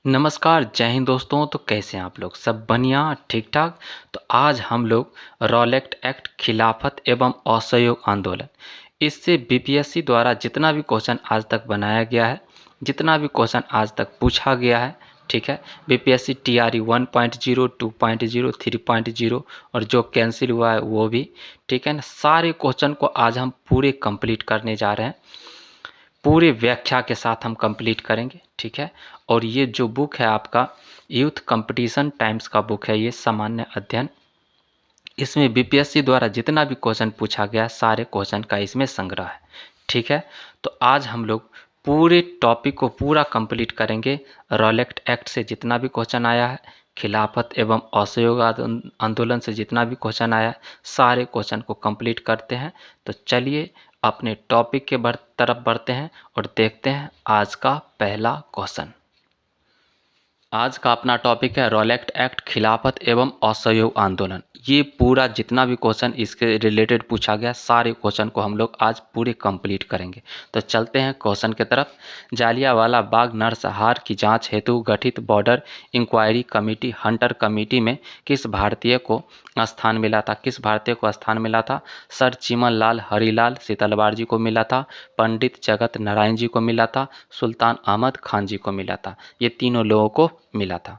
नमस्कार, जय हिंद दोस्तों। तो कैसे हैं आप लोग? सब बढ़िया, ठीक-ठाक? तो आज हम लोग रॉलेट एक्ट, खिलाफत एवं असहयोग आंदोलन, इससे बीपीएससी द्वारा जितना भी क्वेश्चन आज तक बनाया गया है, जितना भी क्वेश्चन आज तक पूछा गया है, ठीक है? बीपीएससी टीआरई 1.0, 2.0, 3.0 और जो कैंसिल हुआ है वो भी, ठीक है ना? सारे क्वेश्चन को आज हम पूरे कंप्लीट करने जा रहे हैं। पूरे व्याख्या के साथ हम कंप्लीट करेंगे, ठीक है? और ये जो बुक है आपका यूथ कंपटीशन टाइम्स का बुक है, ये सामान्य अध्ययन। इसमें बीपीएससी द्वारा जितना भी क्वेश्चन पूछा गया सारे क्वेश्चन का इसमें संग्रह है, ठीक है? तो आज हम लोग पूरे टॉपिक को पूरा कंप्लीट करेंगे। रॉलेट एक्ट से जितना भी क्वेश्चन आया है, खिलाफत एवं असहयोग आंदोलन से जितना भी क्वेश्चन आया है, सारे क्वेश्चन को कंप्लीट करते हैं। तो चलिए अपने टॉपिक के तरफ बढ़ते हैं और देखते हैं आज का पहला क्वेश्चन। आज का अपना टॉपिक है रॉलेट एक्ट, खिलाफत एवं असहयोग आंदोलन। ये पूरा जितना भी क्वेश्चन इसके रिलेटेड पूछा गया सारे क्वेश्चन को हम लोग आज पूरे कंप्लीट करेंगे। तो चलते हैं क्वेश्चन की तरफ। जालियांवाला बाग नरसंहार की जांच हेतु गठित border inquiry committee hunter committee में किस भारतीय को स्थान मिला था? किस भारतीय को स्थान मिला था? सर चिमन लाल हरीलाल सीतलवाड़ जी को मिला था, पंडित जगत नारायण जी को मिला था, सुल्तान अहमद खान जी को मिला था। ये तीनों लोगों को मिला था।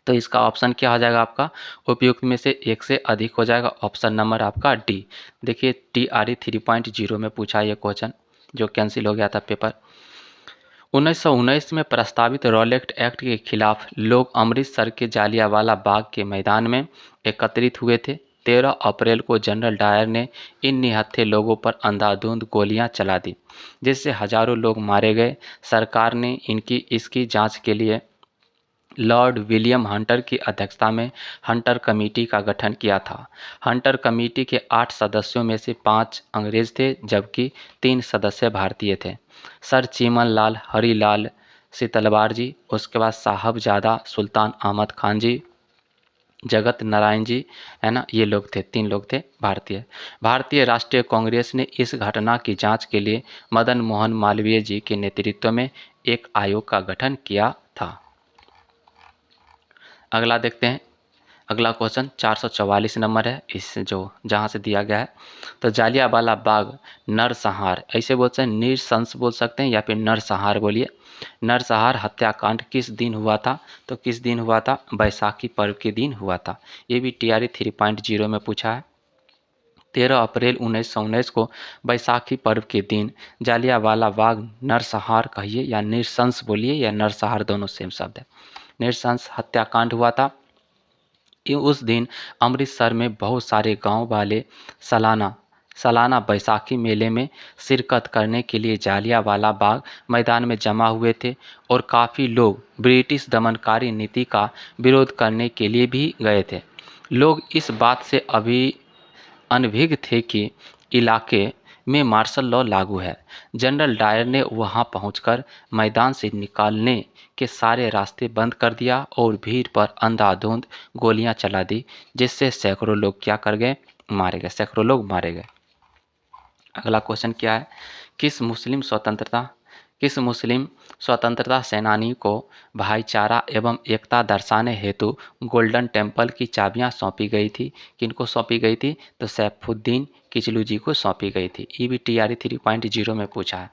तो इसका ऑप्शन क्या हो जाएगा आपका? उपयुक्त में से एक से अधिक हो जाएगा। ऑप्शन नंबर आपका डी। देखिए टीआरई 3.0 में पूछा ये क्वेश्चन जो कैंसिल हो गया था पेपर। 1919 में प्रस्तावित रॉलेट एक्ट के खिलाफ लोग अमृतसर के जालियांवाला बाग के मैदान में एकत्रित हुए थे। 13 अप्रैल को जनरल डायर ने इन निहत्थे लोगों पर अंधाधुंध गोलियां चला दी, जिससे हजारों लोग मारे गए। सरकार ने इसकी जांच के लिए लॉर्ड विलियम हंटर की अध्यक्षता में हंटर कमेटी का गठन किया था। हंटर कमेटी के 8 सदस्यों में से 5 अंग्रेज थे जबकि 3 सदस्य भारतीय थे। सर चिमन लाल हरीलाल सीतलवाड़ जी, उसके बाद साहबजादा सुल्तान अहमद खान जी, जगत नारायण जी, है ना, ये लोग थे, 3 लोग थे भारतीय। भारतीय राष्ट्रीय कांग्रेस ने इस घटना की जांच के लिए मदन मोहन मालवीय जी के नेतृत्व में एक आयोग का गठन किया था। अगला देखते हैं। अगला क्वेश्चन 444 नंबर है, इस जो जहाँ से दिया गया है। तो जालियांवाला बाग नरसंहार, ऐसे बोल सकते हैं, नृशंस बोल सकते हैं या फिर नरसंहार बोलिए। नरसंहार हत्याकांड किस दिन हुआ था? तो किस दिन हुआ था? बैसाखी पर्व के दिन हुआ था। ये भी टीआरई 3.0 में पूछा है। 13 अप्रैल 1919 को बैसाखी पर्व के दिन जालियांवाला बाग नरसंहार कहिए या नृशंस बोलिए या नरसंहार, दोनों सेम शब्द है। नृशंस हत्याकांड हुआ था। उस दिन अमृतसर में बहुत सारे गांव वाले सालाना बैसाखी मेले में शिरकत करने के लिए जालियांवाला बाग मैदान में जमा हुए थे और काफ़ी लोग ब्रिटिश दमनकारी नीति का विरोध करने के लिए भी गए थे। लोग इस बात से अभी अनभिज्ञ थे कि इलाके में मार्शल लॉ लागू है। जनरल डायर ने वहां पहुंचकर मैदान से निकालने के सारे रास्ते बंद कर दिया और भीड़ पर अंधाधुंध गोलियां चला दी, जिससे सैकड़ों लोग क्या कर गए? मारे गए। सैकड़ों लोग मारे गए। अगला क्वेश्चन क्या है? किस मुस्लिम स्वतंत्रता सेनानी को भाईचारा एवं एकता दर्शाने हेतु गोल्डन टेम्पल की चाबियां सौंपी गई थी? किनको सौंपी गई थी? तो सैफुद्दीन किचलू जी को सौंपी गई थी। ये भी टीआरई 3.0 में पूछा है।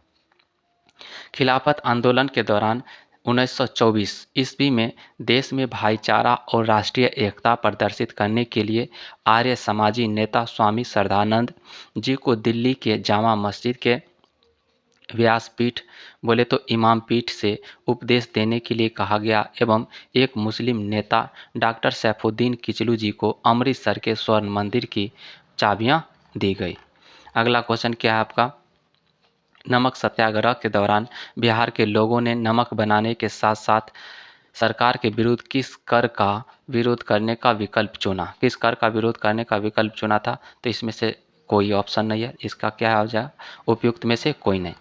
खिलाफत आंदोलन के दौरान 1924 ईस्वी में देश में भाईचारा और राष्ट्रीय एकता प्रदर्शित करने के लिए आर्य समाजी नेता स्वामी श्रद्धानंद जी को दिल्ली के जामा मस्जिद के व्यासपीठ, बोले तो इमाम पीठ से उपदेश देने के लिए कहा गया एवं एक मुस्लिम नेता डॉक्टर सैफुद्दीन किचलू जी को अमृतसर के स्वर्ण मंदिर की चाबियां दी गई। अगला क्वेश्चन क्या है आपका? नमक सत्याग्रह के दौरान बिहार के लोगों ने नमक बनाने के साथ साथ सरकार के विरुद्ध किस कर का विरोध करने का विकल्प चुना? किस कर का विरोध करने का विकल्प चुना था? तो इसमें से कोई ऑप्शन नहीं है, इसका क्या हो जाएगा? उपयुक्त में से कोई नहीं।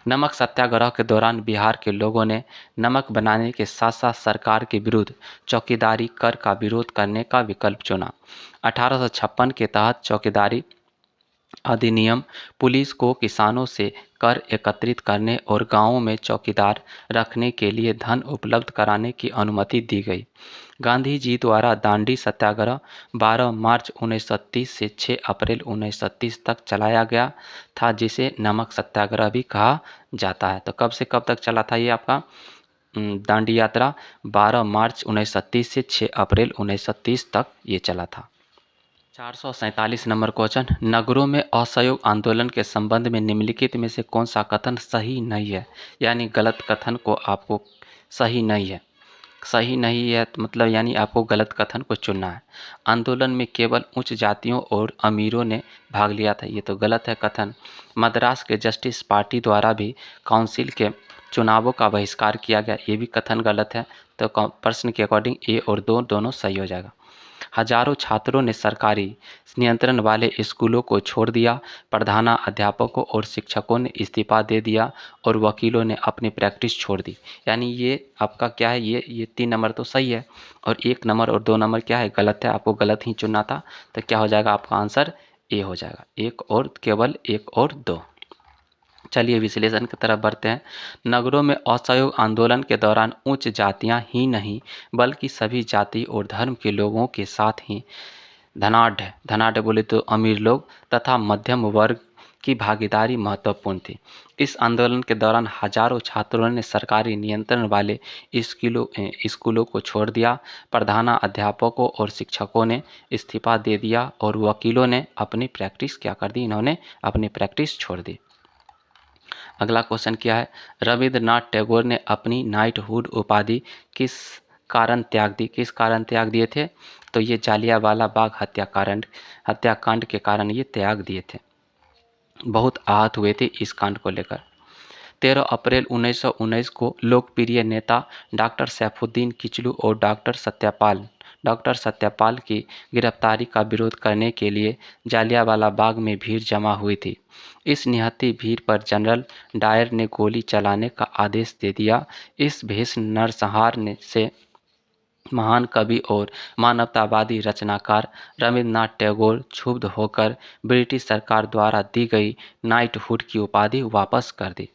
नमक सत्याग्रह के दौरान बिहार के लोगों ने नमक बनाने के साथ साथ सरकार के विरुद्ध चौकीदारी कर का विरोध करने का विकल्प चुना। 1856 के तहत चौकीदारी अधिनियम पुलिस को किसानों से कर एकत्रित करने और गांवों में चौकीदार रखने के लिए धन उपलब्ध कराने की अनुमति दी गई। गांधी जी द्वारा दांडी सत्याग्रह 12 मार्च 1930 से 6 अप्रैल 1930 तक चलाया गया था, जिसे नमक सत्याग्रह भी कहा जाता है। तो कब से कब तक चला था ये आपका दांडी यात्रा? 12 मार्च 1930 से 6 अप्रैल 1930 तक ये चला था। 447 नंबर क्वेश्चन, नगरों में असहयोग आंदोलन के संबंध में निम्नलिखित में से कौन सा कथन सही नहीं है? यानी गलत कथन को आपको सही नहीं है, सही नहीं है तो मतलब यानी आपको गलत कथन को चुनना है। आंदोलन में केवल उच्च जातियों और अमीरों ने भाग लिया था, ये तो गलत है कथन। मद्रास के जस्टिस पार्टी द्वारा भी काउंसिल के चुनावों का बहिष्कार किया गया, ये भी कथन गलत है। तो प्रश्न के अकॉर्डिंग ए और दो दोनों सही हो जाएगा। हजारों छात्रों ने सरकारी नियंत्रण वाले स्कूलों को छोड़ दिया, प्रधानाध्यापकों और शिक्षकों ने इस्तीफा दे दिया और वकीलों ने अपनी प्रैक्टिस छोड़ दी। यानी ये आपका क्या है, ये 3 नंबर तो सही है और 1 नंबर और 2 नंबर क्या है, गलत है। आपको गलत ही चुनना था, तो क्या हो जाएगा आपका आंसर ए हो जाएगा। 1 और केवल 1 और 2। चलिए विश्लेषण की तरफ बढ़ते हैं। नगरों में असहयोग आंदोलन के दौरान उच्च जातियां ही नहीं बल्कि सभी जाति और धर्म के लोगों के साथ ही धनाढ़ बोले तो अमीर लोग तथा मध्यम वर्ग की भागीदारी महत्वपूर्ण थी। इस आंदोलन के दौरान हजारों छात्रों ने सरकारी नियंत्रण वाले स्कूलों को छोड़ दिया, प्रधानाध्यापकों और शिक्षकों ने इस्तीफा दे दिया और वकीलों ने अपनी प्रैक्टिस क्या कर दी, इन्होंने अपनी प्रैक्टिस छोड़ दी। अगला क्वेश्चन क्या है, रविंद्रनाथ टैगोर ने अपनी नाइटहुड उपाधि किस कारण त्याग दी? किस कारण त्याग दिए थे? तो ये जालियांवाला बाग हत्याकांड के कारण ये त्याग दिए थे। बहुत आहत हुए थे इस कांड को लेकर। 13 अप्रैल 1919 को लोकप्रिय नेता डॉक्टर सैफुद्दीन किचलू और डॉक्टर सत्यपाल की गिरफ्तारी का विरोध करने के लिए जालियांवाला बाग में भीड़ जमा हुई थी। इस निहत्थी भीड़ पर जनरल डायर ने गोली चलाने का आदेश दे दिया। इस भीषण नरसंहार से महान कवि और मानवतावादी रचनाकार रविंद्रनाथ टैगोर क्षुब्ध होकर ब्रिटिश सरकार द्वारा दी गई नाइटहुड की उपाधि वापस कर दी।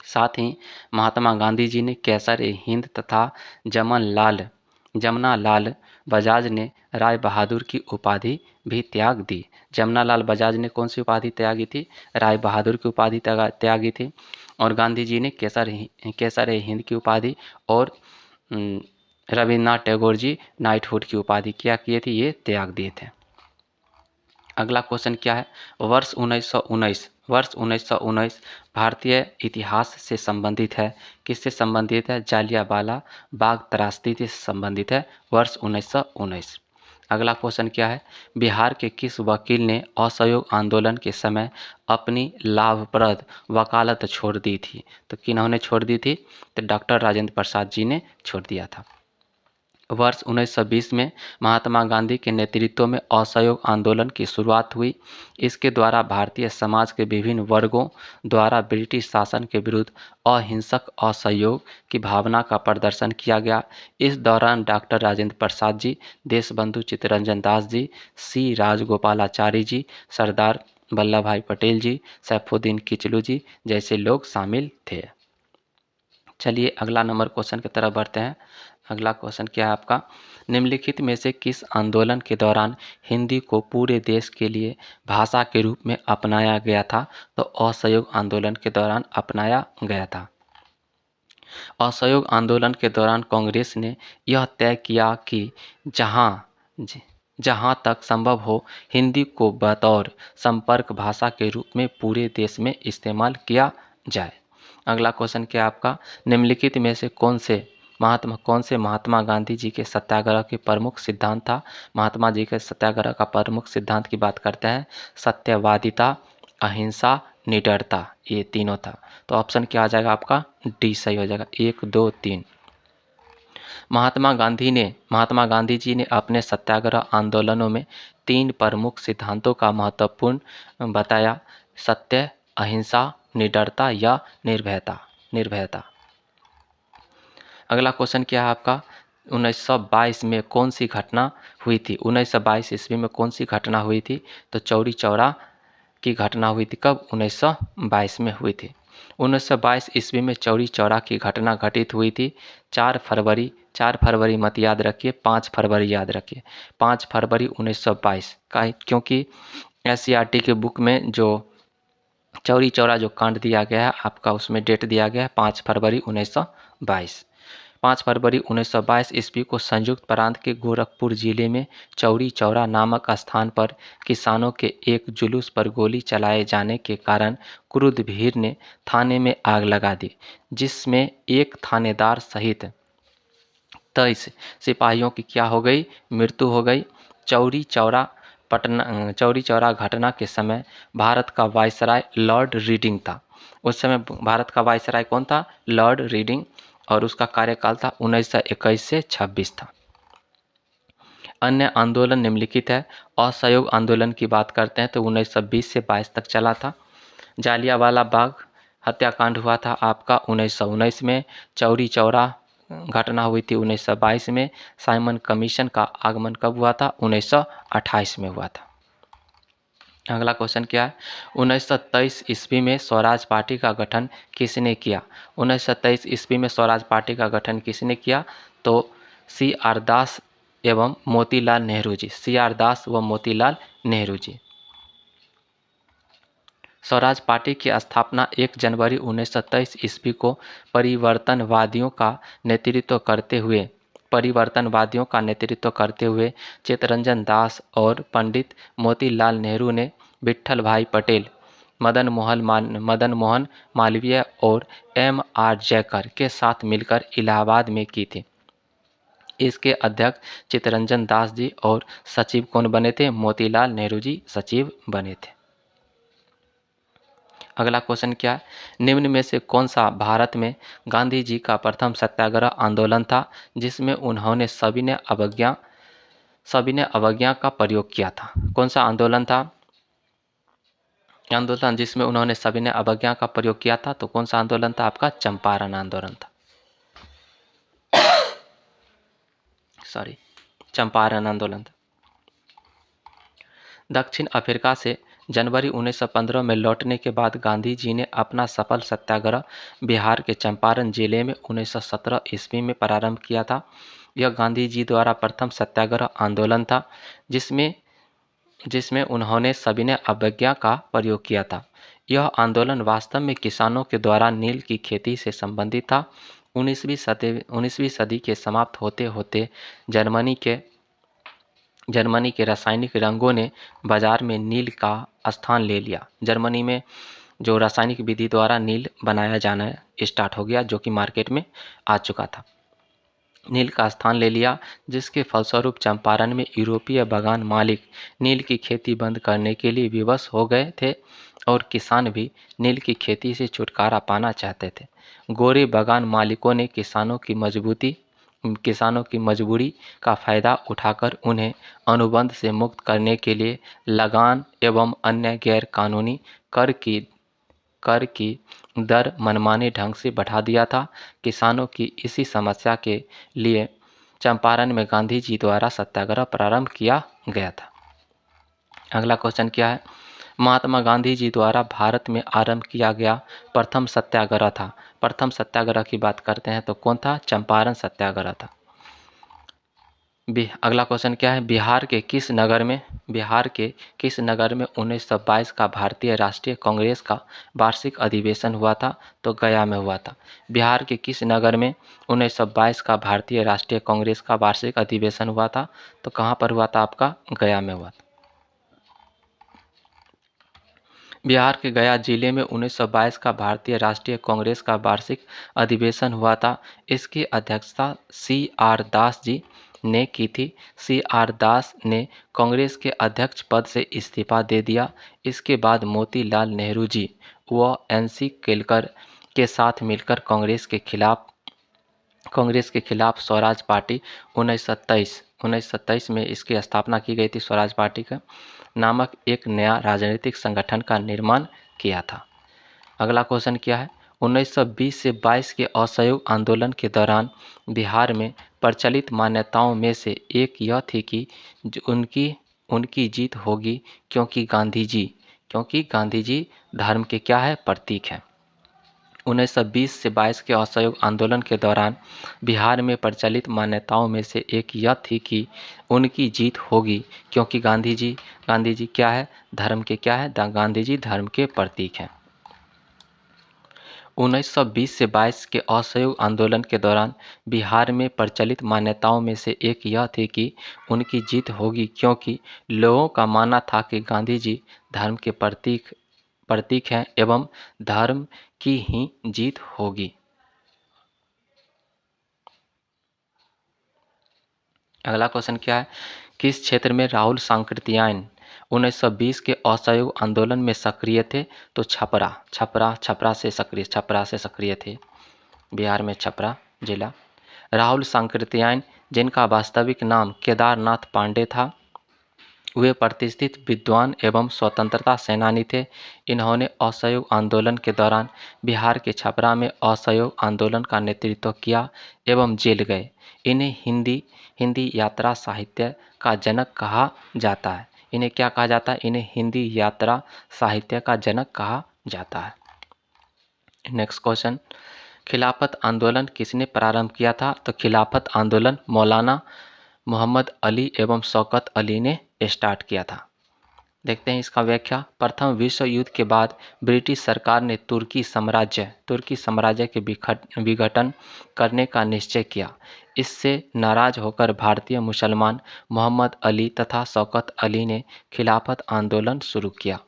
साथ ही महात्मा गांधी जी ने कैसर-ए-हिंद तथा जमनालाल बजाज ने राय बहादुर की उपाधि भी त्याग दी। जमनालाल बजाज ने कौन सी उपाधि त्यागी थी? राय बहादुर की उपाधि त्यागी थी। और गांधी जी ने कैसर-ए-हिंद की उपाधि और रविंद्रनाथ टैगोर जी नाइटहुड की उपाधि क्या किए थे? ये त्याग दिए थे। अगला क्वेश्चन क्या है, वर्ष 1919 भारतीय इतिहास से संबंधित है। किससे संबंधित है? जालियांवाला बाग त्रासदी से संबंधित है, वर्ष 1919। अगला क्वेश्चन क्या है, बिहार के किस वकील ने असहयोग आंदोलन के समय अपनी लाभप्रद वकालत छोड़ दी थी? तो किन्होंने छोड़ दी थी? तो डॉक्टर राजेंद्र प्रसाद जी ने छोड़ दिया था। वर्ष 1920 में महात्मा गांधी के नेतृत्व में असहयोग आंदोलन की शुरुआत हुई। इसके द्वारा भारतीय समाज के विभिन्न वर्गों द्वारा ब्रिटिश शासन के विरुद्ध अहिंसक असहयोग की भावना का प्रदर्शन किया गया। इस दौरान डॉक्टर राजेंद्र प्रसाद जी, देशबंधु चित्तरंजन दास जी, सी राजगोपालाचारी जी, सरदार वल्लभ भाई पटेल जी, सैफुद्दीन किचलू जी जैसे लोग शामिल थे। चलिए अगला नंबर क्वेश्चन की तरफ बढ़ते हैं। अगला क्वेश्चन क्या है आपका, निम्नलिखित में से किस आंदोलन के दौरान हिंदी को पूरे देश के लिए भाषा के रूप में अपनाया गया था? तो असहयोग आंदोलन के दौरान अपनाया गया था। असहयोग आंदोलन के दौरान कांग्रेस ने यह तय किया कि जहां तक संभव हो हिंदी को बतौर संपर्क भाषा के रूप में पूरे देश में इस्तेमाल किया जाए। अगला क्वेश्चन क्या आपका, निम्नलिखित में से कौन से महात्मा गांधी जी के सत्याग्रह के प्रमुख सिद्धांत था? महात्मा जी के सत्याग्रह का प्रमुख सिद्धांत की बात करते हैं, सत्यवादिता, अहिंसा, निडरता, ये तीनों था। तो ऑप्शन क्या आ जाएगा आपका? डी सही हो जाएगा, 1, 2, 3। महात्मा गांधी जी ने अपने सत्याग्रह आंदोलनों में 3 प्रमुख सिद्धांतों का महत्वपूर्ण बताया, सत्य, अहिंसा, निडरता या निर्भयता। अगला क्वेश्चन क्या है आपका, 1922 में कौन सी घटना हुई थी? 1922 ईस्वी में कौन सी घटना हुई थी? तो चौरी चौरा की घटना हुई थी। कब? 1922 में हुई थी। 1922 ईस्वी में चौरी चौरा की घटना घटित हुई थी। 4 फरवरी मत याद रखिए, 5 फरवरी याद रखिए। 5 फरवरी 1922 का, क्योंकि एससीईआरटी के बुक में जो चौरी चौरा जो कांड दिया गया है आपका, उसमें डेट दिया गया है 5 फरवरी 1922। 5 फरवरी 1922 ईस्वी को संयुक्त प्रांत के गोरखपुर जिले में चौरी चौरा नामक स्थान पर किसानों के एक जुलूस पर गोली चलाए जाने के कारण क्रुद्ध भीड़ ने थाने में आग लगा दी, जिसमें एक थानेदार सहित 23 सिपाहियों की क्या हो गई? मृत्यु हो गई। चौरी चौरा घटना के समय भारत का वायसराय लॉर्ड रीडिंग था। उस समय भारत का वायसराय कौन था? लॉर्ड रीडिंग, और उसका कार्यकाल था 1921 से 26 था। अन्य आंदोलन निम्नलिखित है। असहयोग आंदोलन की बात करते हैं तो 1920 से 22 तक चला था। जालियांवाला बाग हत्याकांड हुआ था आपका 1919 में। चौरी चौरा घटना हुई थी 1922 में। साइमन कमीशन का आगमन कब हुआ था? 1928 में हुआ था। अगला क्वेश्चन क्या है? 1923 ईस्वी में स्वराज पार्टी का गठन किसने किया? 1923 ईस्वी में स्वराज पार्टी का गठन किसने किया? तो C.R. दास एवं मोतीलाल नेहरू जी। C.R. दास व मोतीलाल नेहरू जी। स्वराज पार्टी की स्थापना 1 जनवरी 1923 ईस्वी को परिवर्तनवादियों का नेतृत्व करते हुए चित्तरंजन दास और पंडित मोतीलाल नेहरू ने विट्ठल भाई पटेल, मदन मोहन मालवीय और M.R. जयकर के साथ मिलकर इलाहाबाद में की थी। इसके अध्यक्ष चित्तरंजन दास जी और सचिव कौन बने थे? मोतीलाल नेहरू जी सचिव बने थे। अगला क्वेश्चन क्या है? निम्न में से कौन सा भारत में गांधी जी का प्रथम सत्याग्रह आंदोलन था जिसमें उन्होंने सविनय अवज्ञा का प्रयोग किया था? कौन सा आंदोलन था? आंदोलन जिसमें उन्होंने सविनय अवज्ञा का प्रयोग किया था, तो कौन सा आंदोलन था आपका? चंपारण आंदोलन था। चंपारण आंदोलन था। दक्षिण अफ्रीका से जनवरी 1915 में लौटने के बाद गांधी जी ने अपना सफल सत्याग्रह बिहार के चंपारण जिले में 1917 ईस्वी में प्रारंभ किया था। यह गांधी जी द्वारा प्रथम सत्याग्रह आंदोलन था जिसमें उन्होंने सविनय अवज्ञा का प्रयोग किया था। यह आंदोलन वास्तव में किसानों के द्वारा नील की खेती से संबंधित था। 19वीं सदी के समाप्त होते होते जर्मनी के रासायनिक रंगों ने बाजार में नील का स्थान ले लिया। जर्मनी में जो रासायनिक विधि द्वारा नील बनाया जाना स्टार्ट हो गया, जो कि मार्केट में आ चुका था, नील का स्थान ले लिया, जिसके फलस्वरूप चंपारण में यूरोपीय बागान मालिक नील की खेती बंद करने के लिए विवश हो गए थे और किसान भी नील की खेती से छुटकारा पाना चाहते थे। गोरे बागान मालिकों ने किसानों की मजबूरी का फायदा उठाकर उन्हें अनुबंध से मुक्त करने के लिए लगान एवं अन्य गैर कानूनी कर की दर मनमाने ढंग से बढ़ा दिया था। किसानों की इसी समस्या के लिए चंपारण में गांधी जी द्वारा सत्याग्रह प्रारंभ किया गया था। अगला क्वेश्चन क्या है? महात्मा गांधी जी द्वारा भारत में आरंभ किया गया प्रथम सत्याग्रह था। प्रथम सत्याग्रह की बात करते हैं तो कौन था? चंपारण सत्याग्रह था। अगला क्वेश्चन क्या है? बिहार के किस नगर में 1922 का भारतीय राष्ट्रीय कांग्रेस का वार्षिक अधिवेशन हुआ था? तो गया में हुआ था। बिहार के किस नगर में 1922 का भारतीय राष्ट्रीय कांग्रेस का वार्षिक अधिवेशन हुआ था? तो कहाँ पर हुआ था आपका? गया में हुआ था। बिहार के गया जिले में 1922 का भारतीय राष्ट्रीय कांग्रेस का वार्षिक अधिवेशन हुआ था। इसकी अध्यक्षता C.R. दास जी ने की थी। C.R. दास ने कांग्रेस के अध्यक्ष पद से इस्तीफा दे दिया। इसके बाद मोतीलाल नेहरू जी व N.C. केलकर के साथ मिलकर कांग्रेस के खिलाफ स्वराज पार्टी 1927 में इसकी स्थापना की गई थी। स्वराज पार्टी का नामक एक नया राजनीतिक संगठन का निर्माण किया था। अगला क्वेश्चन क्या है? 1920 से 22 के असहयोग आंदोलन के दौरान बिहार में प्रचलित मान्यताओं में से एक यह थी कि उनकी जीत होगी, क्योंकि क्योंकि गांधी जी धर्म के क्या है, प्रतीक हैं। 1920 से 22 के असहयोग आंदोलन के दौरान बिहार में प्रचलित मान्यताओं में से एक यह थी कि उनकी जीत होगी, क्योंकि गांधी जी क्या है, धर्म के क्या है, गांधी जी धर्म के प्रतीक हैं। 1920 से 22 के असहयोग आंदोलन के दौरान बिहार में प्रचलित मान्यताओं में से एक यह थी कि उनकी जीत होगी, क्योंकि लोगों का मानना था कि गांधी जी धर्म के प्रतीक हैं एवं धर्म की ही जीत होगी। अगला क्वेश्चन क्या है, किस क्षेत्र में राहुल सांकृत्यायन 1920 के असहयोग आंदोलन में सक्रिय थे? तो छपरा से सक्रिय थे, बिहार में छपरा जिला। राहुल सांकृत्यायन, जिनका वास्तविक नाम केदारनाथ पांडे था, वे प्रतिष्ठित विद्वान एवं स्वतंत्रता सेनानी थे। इन्होंने असहयोग आंदोलन के दौरान बिहार के छपरा में असहयोग आंदोलन का नेतृत्व किया एवं जेल गए। इन्हें हिंदी यात्रा साहित्य का जनक कहा जाता है। इन्हें क्या कहा जाता है? इन्हें हिंदी यात्रा साहित्य का जनक कहा जाता है। नेक्स्ट क्वेश्चन, खिलाफत आंदोलन किसने प्रारंभ किया था? तो खिलाफत आंदोलन मौलाना मोहम्मद अली एवं शौकत अली ने स्टार्ट किया था। देखते हैं इसका व्याख्या। प्रथम विश्व युद्ध के बाद ब्रिटिश सरकार ने तुर्की साम्राज्य के विघटन करने का निश्चय किया। इससे नाराज होकर भारतीय मुसलमान मोहम्मद अली तथा शौकत अली ने खिलाफत आंदोलन शुरू किया।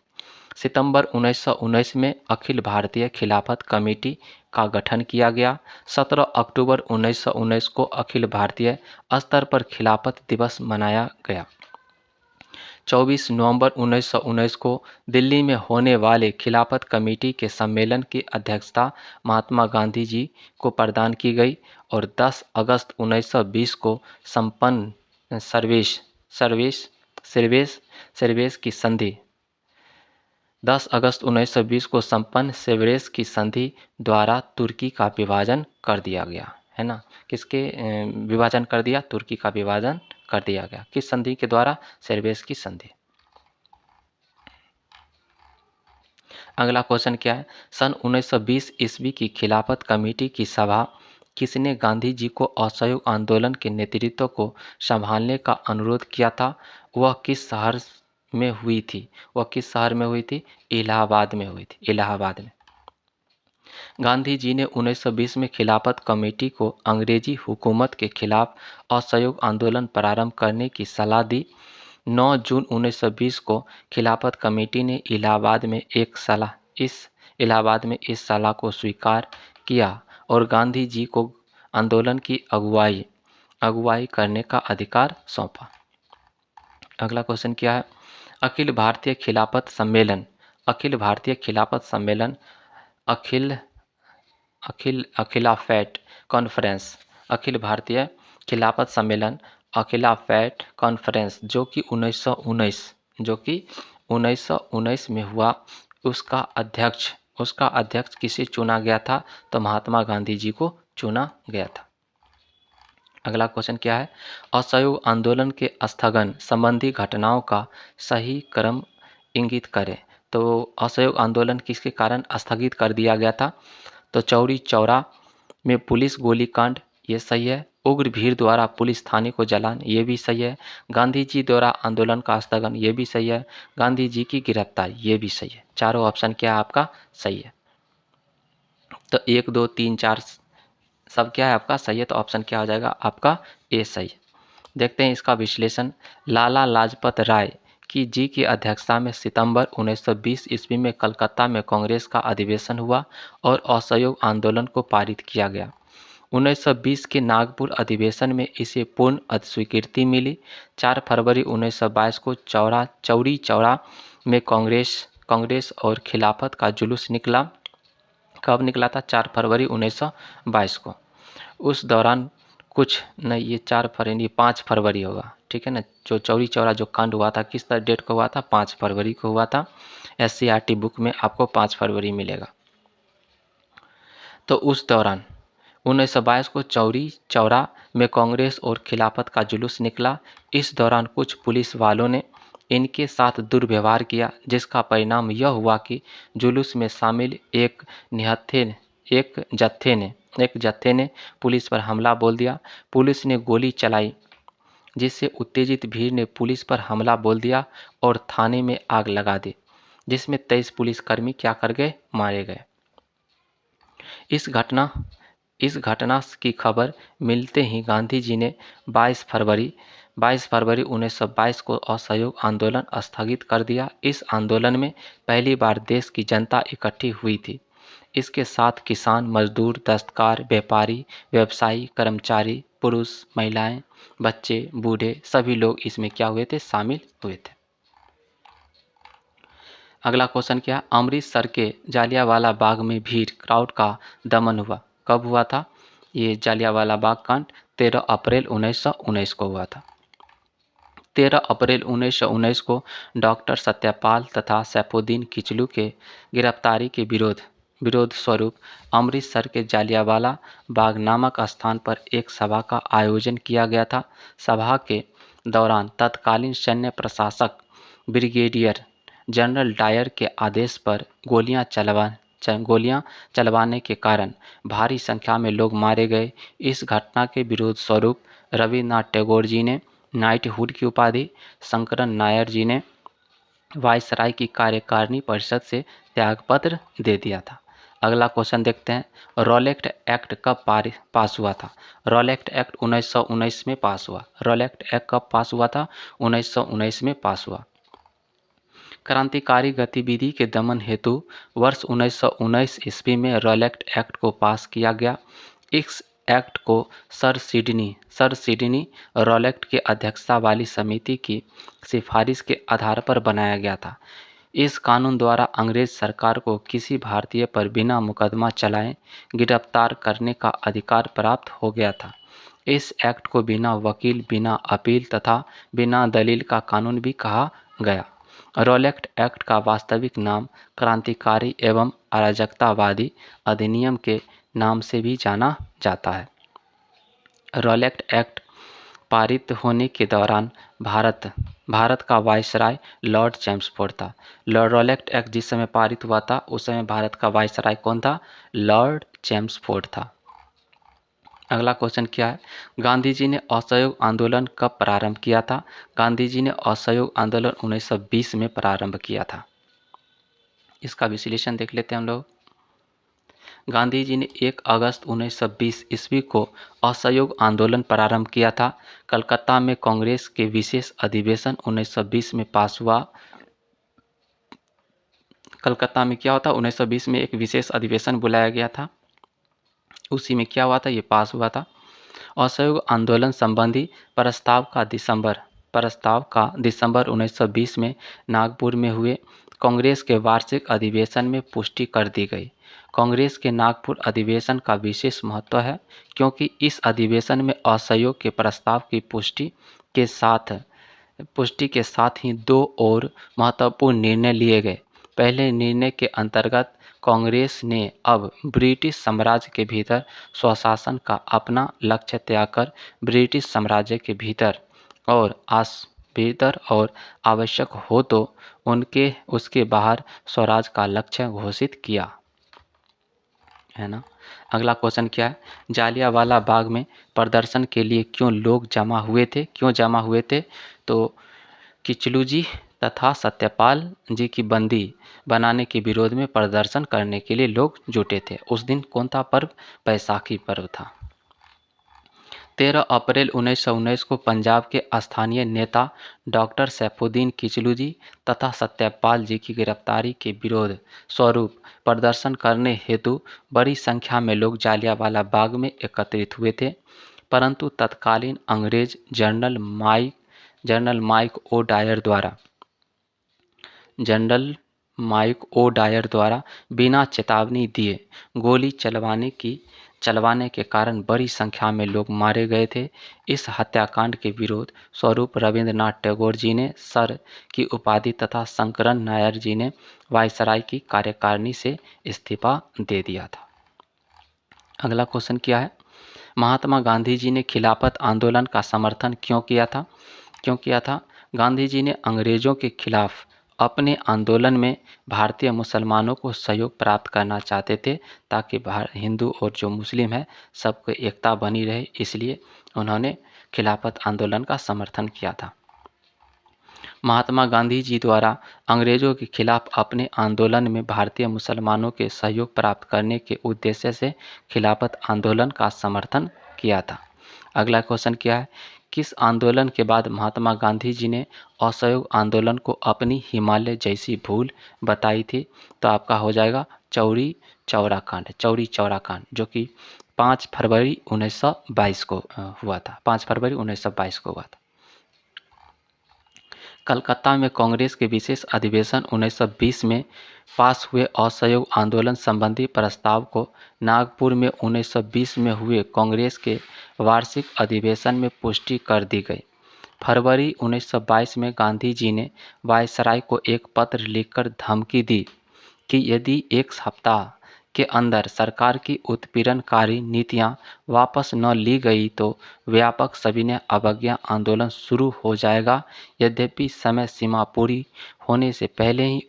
सितंबर 1919 में अखिल भारतीय खिलाफत कमेटी का गठन किया गया। 17 अक्टूबर 1919 को अखिल भारतीय स्तर पर खिलाफत दिवस मनाया गया। 24 नवंबर 1919 को दिल्ली में होने वाले खिलाफत कमेटी के सम्मेलन की अध्यक्षता महात्मा गांधी जी को प्रदान की गई और 10 अगस्त 1920 को संपन्न सर्वेस की संधि 10 अगस्त 1920 को संपन्न सेवरेस की संधि द्वारा तुर्की का विभाजन कर दिया गया है ना। किसके विभाजन कर दिया? तुर्की का विभाजन कर दिया गया। किस संधि के द्वारा? सेवरेस की संधि। अगला क्वेश्चन क्या है, सन 1920 ईस्वी की खिलाफत कमेटी की सभा किसने गांधी जी को असहयोग आंदोलन के नेतृत्व को संभालने का अनुरोध किया था? वह किस शहर में हुई थी? इलाहाबाद में हुई थी। इलाहाबाद में। गांधी जी ने 1920 में खिलाफत कमेटी को अंग्रेजी हुकूमत के खिलाफ असहयोग आंदोलन प्रारंभ करने की सलाह दी। 9 जून 1920 को खिलाफत कमेटी ने इलाहाबाद में इस सलाह को स्वीकार किया और गांधी जी को आंदोलन की अगुवाई करने का अधिकार सौंपा। अगला क्वेश्चन क्या है, अखिल भारतीय खिलाफत सम्मेलन अखिलाफैट कॉन्फ्रेंस जो कि 1919 में हुआ, उसका अध्यक्ष किसे चुना गया था? तो महात्मा गांधी जी को चुना गया था। अगला क्वेश्चन क्या है, असहयोग आंदोलन के स्थगन संबंधी घटनाओं का सही क्रम इंगित करें। तो असहयोग आंदोलन किसके कारण स्थगित कर दिया गया था? तो चौरी चौरा में पुलिस गोलीकांड, ये सही है। उग्र भीड़ द्वारा पुलिस थाने को जलान, ये भी सही है। गांधी जी द्वारा आंदोलन का स्थगन, ये भी सही है। गांधी जी की गिरफ्तारी, ये भी सही है। चारों ऑप्शन क्या है आपका? सही है। तो 1, 2, 3, 4 सब क्या है आपका? सही है। तो ऑप्शन क्या हो जाएगा आपका? ए सही है। देखते हैं इसका विश्लेषण। लाला लाजपत राय की अध्यक्षता में सितंबर 1920 ईस्वी में कलकत्ता में कांग्रेस का अधिवेशन हुआ और असहयोग आंदोलन को पारित किया गया। 1920 के नागपुर अधिवेशन में इसे पूर्ण स्वीकृति मिली। 4 फरवरी 1922 को चौरी चौरा में कांग्रेस और खिलाफत का जुलूस निकला। कब निकला था? 4 फरवरी 1922 को। उस दौरान कुछ नहीं, ये 5 फरवरी होगा, ठीक है ना। जो चौरी चौरा जो कांड हुआ था किस डेट को हुआ था? 5 फरवरी को हुआ था। SCRT बुक में आपको 5 फरवरी मिलेगा। तो उस दौरान 1922 को चौरी चौरा में कांग्रेस और खिलाफत का जुलूस निकला। इस दौरान कुछ पुलिस वालों ने इनके साथ दुर्व्यवहार किया, जिसका परिणाम यह हुआ कि जुलूस में शामिल एक जत्थे ने पुलिस पर हमला बोल दिया। पुलिस ने गोली चलाई, जिससे उत्तेजित भीड़ ने पुलिस पर हमला बोल दिया और थाने में आग लगा दी, जिसमें 23 पुलिसकर्मी क्या कर गए, मारे गए। इस घटना की खबर मिलते ही गांधी जी ने 22 फरवरी 1922 को असहयोग आंदोलन स्थगित कर दिया। इस आंदोलन में पहली बार देश की जनता इकट्ठी हुई थी। इसके साथ किसान, मजदूर, दस्तकार, व्यापारी, व्यवसायी, कर्मचारी, पुरुष, महिलाएं, बच्चे, बूढ़े सभी लोग इसमें क्या हुए थे, शामिल हुए थे। अगला क्वेश्चन क्या है, अमृतसर के जालियांवाला बाग में भीड़ क्राउड का दमन हुआ। कब हुआ था? ये जालियांवाला बाग कांड 13 अप्रैल 1919 को हुआ था। 13 अप्रैल 1919 को डॉक्टर सत्यपाल तथा सैफुद्दीन किचलू के गिरफ्तारी के विरोध स्वरूप अमृतसर के जालियांवाला बाग नामक स्थान पर एक सभा का आयोजन किया गया था। सभा के दौरान तत्कालीन सैन्य प्रशासक ब्रिगेडियर जनरल डायर के आदेश पर गोलियां चलवाने के कारण भारी संख्या में लोग मारे गए। इस घटना के विरोध स्वरूप रविन्द्रनाथ टैगोर जी ने नाइटहुड की उपाधि, शंकरन नायर जी ने वायसराय की कार्यकारिणी परिषद से त्यागपत्र दे दिया था। अगला क्वेश्चन देखते हैं, रॉलेट एक्ट कब पास हुआ था? रॉलेट एक्ट 1919 में पास हुआ। रॉलेट एक्ट कब पास हुआ था? 1919 में पास हुआ। क्रांतिकारी गतिविधि के दमन हेतु वर्ष 1919 ईस्वी में रॉलेट एक्ट को पास किया गया। इस एक्ट को सर सिडनी रॉलेट के अध्यक्षता वाली समिति की सिफारिश के आधार पर बनाया गया था। इस कानून द्वारा अंग्रेज सरकार को किसी भारतीय पर बिना मुकदमा चलाए गिरफ्तार करने का अधिकार प्राप्त हो गया था। इस एक्ट को बिना वकील, बिना अपील तथा बिना दलील का कानून भी कहा गया। रॉलेट एक्ट का वास्तविक नाम क्रांतिकारी एवं अराजकतावादी अधिनियम के नाम से भी जाना जाता है। रॉलेट एक्ट पारित होने के दौरान भारत का वायसराय लॉर्ड चैम्सफोर्ड था। रॉलेट एक्ट जिस समय पारित हुआ था उस समय भारत का वायसराय कौन था? लॉर्ड चैम्सफोर्ड था। अगला क्वेश्चन क्या है, गांधी जी ने असहयोग आंदोलन कब प्रारंभ किया था? गांधी जी ने असहयोग आंदोलन 1920 में प्रारंभ किया था। इसका विश्लेषण देख लेते हैं हम लोग। गांधी जी ने 1 अगस्त 1920 ईस्वी को असहयोग आंदोलन प्रारंभ किया था। कलकत्ता में कांग्रेस के विशेष अधिवेशन 1920 में पास हुआ। कलकत्ता में क्या होता, 1920 में एक विशेष अधिवेशन बुलाया गया था, उसी में क्या हुआ था, ये पास हुआ था। असहयोग आंदोलन संबंधी प्रस्ताव का दिसंबर 1920 में नागपुर में हुए कांग्रेस के वार्षिक अधिवेशन में पुष्टि कर दी गई। कांग्रेस के नागपुर अधिवेशन का विशेष महत्व है क्योंकि इस अधिवेशन में असहयोग के प्रस्ताव की पुष्टि के साथ ही 2 और महत्वपूर्ण निर्णय लिए गए। पहले निर्णय के अंतर्गत कांग्रेस ने अब ब्रिटिश साम्राज्य के भीतर स्वशासन का अपना लक्ष्य त्याग कर ब्रिटिश साम्राज्य के भीतर और आवश्यक हो तो उसके बाहर स्वराज का लक्ष्य घोषित किया, है ना। अगला क्वेश्चन क्या है, जालियांवाला बाग में प्रदर्शन के लिए क्यों लोग जमा हुए थे? तो किचलू जी तथा सत्यपाल जी की बंदी बनाने के विरोध में प्रदर्शन करने के लिए लोग जुटे थे। उस दिन कौन था पर्व? बैसाखी पर्व था। 13 अप्रैल 1919 को पंजाब के स्थानीय नेता डॉक्टर सैफुद्दीन किचलू जी तथा सत्यपाल जी की गिरफ्तारी के विरोध स्वरूप प्रदर्शन करने हेतु बड़ी संख्या में लोग जालियांवाला बाग में एकत्रित हुए थे, परंतु तत्कालीन अंग्रेज जनरल माइक ओ डायर द्वारा बिना चेतावनी दिए गोली चलवाने के कारण बड़ी संख्या में लोग मारे गए थे। इस हत्याकांड के विरोध स्वरूप रविन्द्रनाथ टैगोर जी ने सर की उपाधि तथा शंकरन नायर जी ने वायसराय की कार्यकारिणी से इस्तीफा दे दिया था। अगला क्वेश्चन क्या है, महात्मा गांधी जी ने खिलाफत आंदोलन का समर्थन क्यों किया था? गांधी जी ने अंग्रेजों के खिलाफ अपने आंदोलन में भारतीय मुसलमानों को सहयोग प्राप्त करना चाहते थे, ताकि हिंदू और जो मुस्लिम है सबको एकता बनी रहे, इसलिए उन्होंने खिलाफत आंदोलन का समर्थन किया था। महात्मा गांधी जी द्वारा अंग्रेजों के खिलाफ अपने आंदोलन में भारतीय मुसलमानों के सहयोग प्राप्त करने के उद्देश्य से खिलाफत आंदोलन का समर्थन किया था। अगला क्वेश्चन क्या है, किस आंदोलन के बाद महात्मा गांधी जी ने असहयोग आंदोलन को अपनी हिमालय जैसी भूल बताई थी? तो आपका हो जाएगा चौरी चौरा कांड। चौरी चौरा कांड जो कि 5 फरवरी 1922 को हुआ था। 5 फरवरी 1922 को हुआ था। कलकत्ता में कांग्रेस के विशेष अधिवेशन 1920 में पास हुए असहयोग आंदोलन संबंधी प्रस्ताव को नागपुर में 1920 में हुए कांग्रेस के वार्षिक अधिवेशन में पुष्टि कर दी गई। फरवरी 1922 में गांधी जी ने वायसराय को एक पत्र लिखकर धमकी दी कि यदि एक सप्ताह के अंदर सरकार की उत्पीड़नकारी नीतियां वापस न ली गई तो व्यापक सविनय अवज्ञा आंदोलन शुरू हो जाएगा। यद्यपि समय सीमा पूरी होने से पहले ही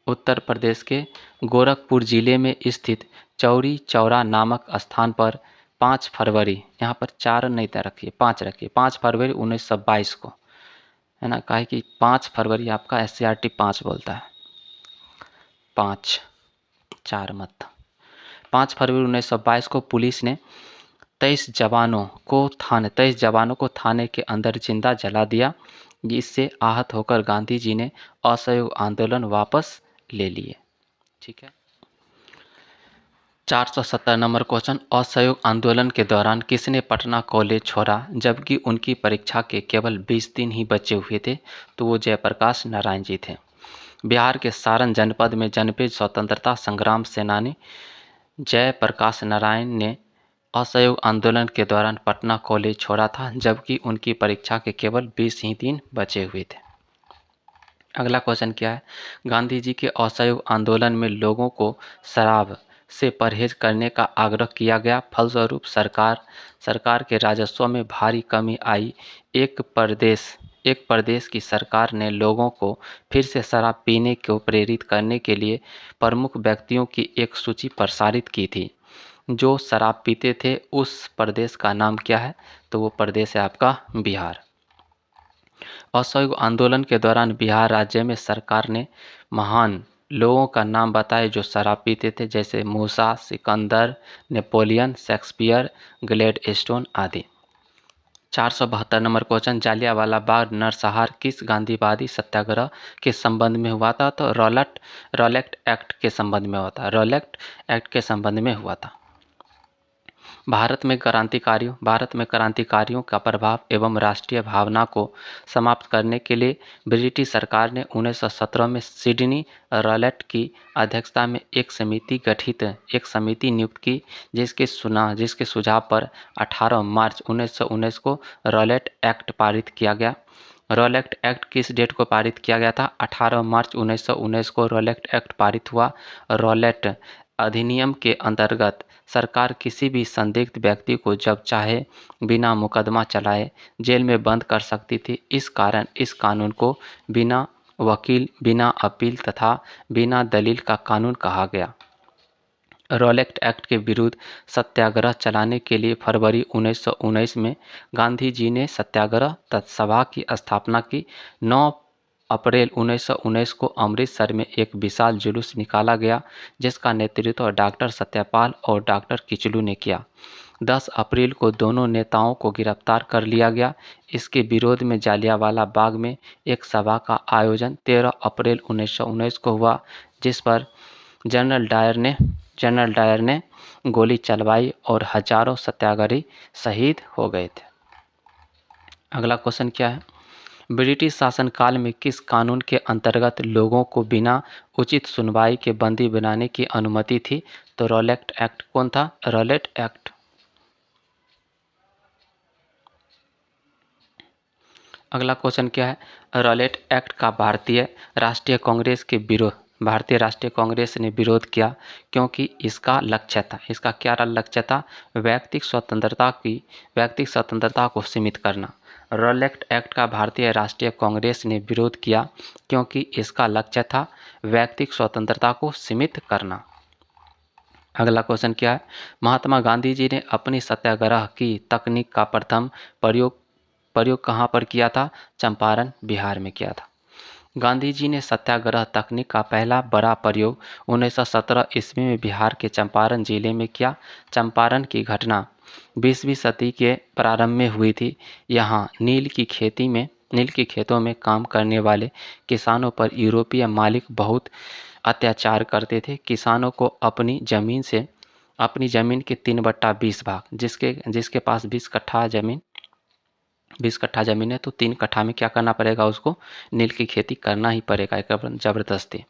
उत्तर प्रदेश के गोरखपुर जिले में स्थित चौरी चौरा नामक स्थान पर 5 फरवरी, यहाँ पर 4 नहीं रखिए, 5 रखिए, 5 फरवरी 1922 को, है ना, कहा कि 5 फरवरी आपका SCRT 5 बोलता है, 5, 4 मत। 5 फरवरी 1922 को पुलिस ने 23 जवानों को थाने के अंदर जिंदा जला दिया, जिससे आहत होकर गांधी जी ने असहयोग आंदोलन वापस ले लिए। ठीक है। 470 नंबर क्वेश्चन, असहयोग आंदोलन के दौरान किसने पटना कॉलेज छोड़ा जबकि उनकी परीक्षा के केवल 20 दिन ही बचे हुए थे? तो वो जयप्रकाश नारायण जी थे। बिहार के सारण जनपद में जन्मे स्वतंत्रता संग्राम सेनानी जयप्रकाश नारायण ने असहयोग आंदोलन के दौरान पटना कॉलेज छोड़ा था, जबकि उनकी परीक्षा के केवल 20 ही दिन बचे हुए थे। अगला क्वेश्चन क्या है, गांधी जी के असहयोग आंदोलन में लोगों को शराब से परहेज करने का आग्रह किया गया, फलस्वरूप सरकार के राजस्व में भारी कमी आई। एक प्रदेश की सरकार ने लोगों को फिर से शराब पीने को प्रेरित करने के लिए प्रमुख व्यक्तियों की एक सूची प्रसारित की थी। जो शराब पीते थे उस प्रदेश का नाम क्या है? तो वो प्रदेश है आपका बिहार। असहयोग आंदोलन के दौरान बिहार राज्य में सरकार ने महान लोगों का नाम बताए जो शराब पीते थे, जैसे मूसा, सिकंदर, नेपोलियन, शेक्सपियर, ग्लैडस्टोन आदि। 472 नंबर क्वेश्चन, जालियांवाला बाग नरसंहार किस गांधीवादी सत्याग्रह के संबंध में हुआ था? तो रॉलेट एक्ट के संबंध में हुआ था। रॉलेट एक्ट के संबंध में हुआ था। भारत में क्रांतिकारियों का प्रभाव एवं राष्ट्रीय भावना को समाप्त करने के लिए ब्रिटिश सरकार ने 1917 में सिडनी रॉलेट की अध्यक्षता में एक समिति नियुक्त की, जिसके सुझाव पर 18 मार्च 1919 को रॉलेट एक्ट पारित किया गया। रॉलेट एक्ट किस डेट को पारित किया गया था? 18 मार्च 1919 को रॉलेट एक्ट पारित हुआ। रॉलेट अधिनियम के अंतर्गत सरकार किसी भी संदिग्ध व्यक्ति को जब चाहे बिना मुकदमा चलाए जेल में बंद कर सकती थी। इस कारण इस कानून को बिना वकील, बिना अपील तथा बिना दलील का कानून कहा गया। रॉलेट एक्ट के विरुद्ध सत्याग्रह चलाने के लिए फरवरी 1919 में गांधी जी ने सत्याग्रह सभा की स्थापना की। 9 अप्रैल 1919 को अमृतसर में एक विशाल जुलूस निकाला गया, जिसका नेतृत्व डॉक्टर सत्यपाल और डॉक्टर किचलू ने किया। 10 अप्रैल को दोनों नेताओं को गिरफ्तार कर लिया गया। इसके विरोध में जालियांवाला बाग में एक सभा का आयोजन 13 अप्रैल 1919 को हुआ, जिस पर जनरल डायर ने गोली चलवाई और हजारों सत्याग्रही शहीद हो गए थे। अगला क्वेश्चन क्या है, ब्रिटिश शासनकाल में किस कानून के अंतर्गत लोगों को बिना उचित सुनवाई के बंदी बनाने की अनुमति थी? तो रॉलेट एक्ट कौन था? Rowlatt act. अगला क्वेश्चन क्या है, रॉलेट एक्ट का भारतीय राष्ट्रीय कांग्रेस के भारतीय राष्ट्रीय कांग्रेस ने विरोध किया क्योंकि इसका लक्ष्य था, इसका क्या लक्ष्य था, व्यक्तिगत स्वतंत्रता को सीमित करना। रॉलेट एक्ट का भारतीय राष्ट्रीय कांग्रेस ने विरोध किया क्योंकि इसका लक्ष्य था व्यक्तिगत स्वतंत्रता को सीमित करना। अगला क्वेश्चन क्या है, महात्मा गांधी जी ने अपनी सत्याग्रह की तकनीक का प्रथम प्रयोग कहाँ पर किया था, चंपारण बिहार में किया था। गांधी जी ने सत्याग्रह तकनीक का पहला बड़ा प्रयोग 1917 ईस्वी में बिहार के चंपारण जिले में किया। चंपारण की घटना 20वीं सदी के प्रारंभ में हुई थी। यहाँ नील की खेतों में काम करने वाले किसानों पर यूरोपीय मालिक बहुत अत्याचार करते थे। किसानों को अपनी ज़मीन के 3/20 भाग, जिसके पास 20 कट्ठा ज़मीन है तो 3 कट्ठा में क्या करना पड़ेगा, उसको नील की खेती करना ही पड़ेगा, एक ज़बरदस्ती।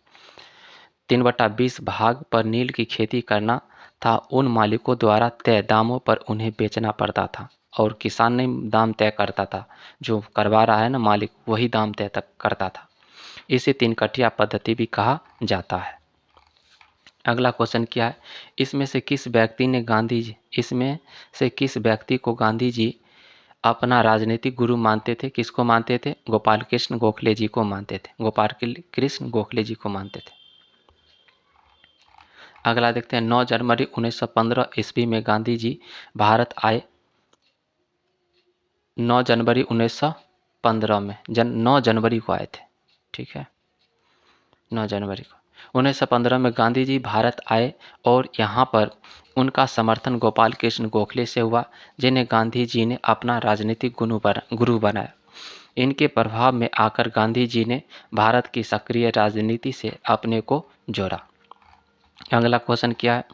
3/20 भाग पर नील की खेती करना था। उन मालिकों द्वारा तय दामों पर उन्हें बेचना पड़ता था और किसान नहीं दाम तय करता था, जो करवा रहा है ना मालिक, वही दाम तय तक करता था। इसे 3 कट्ठिया पद्धति भी कहा जाता है। अगला क्वेश्चन क्या है, इसमें से किस व्यक्ति को गांधी जी अपना राजनीतिक गुरु मानते थे? किसको मानते थे? गोपाल कृष्ण गोखले जी को मानते थे। गोपाल कृष्ण गोखले जी को मानते थे। अगला देखते हैं, 9 जनवरी 1915 ईस्वी में गांधी जी भारत आए। 9 जनवरी 1915 में 9 जनवरी को आए थे, ठीक है, 9 जनवरी को 1915 में गांधी जी भारत आए और यहाँ पर उनका समर्थन गोपाल कृष्ण गोखले से हुआ, जिन्हें गांधी जी ने अपना राजनीतिक गुरु बनाया। इनके प्रभाव में आकर गांधी जी ने भारत की सक्रिय राजनीति से अपने को जोड़ा। अगला क्वेश्चन क्या है,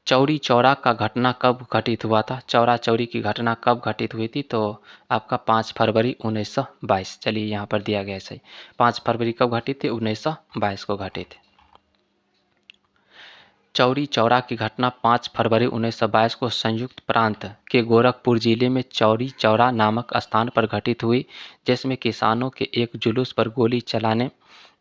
चौरी चौरा का घटना कब घटित हुआ था? चौरा चौरी की घटना कब घटित हुई थी? तो आपका 5 फरवरी 1922। चलिए यहाँ पर दिया गया है सही, 5 फरवरी कब घटित थी? 1922 को घटित थी। चौरी चौरा की घटना 5 फरवरी 1922 को संयुक्त प्रांत के गोरखपुर जिले में चौरी चौरा नामक स्थान पर घटित हुई, जिसमें किसानों के एक जुलूस पर गोली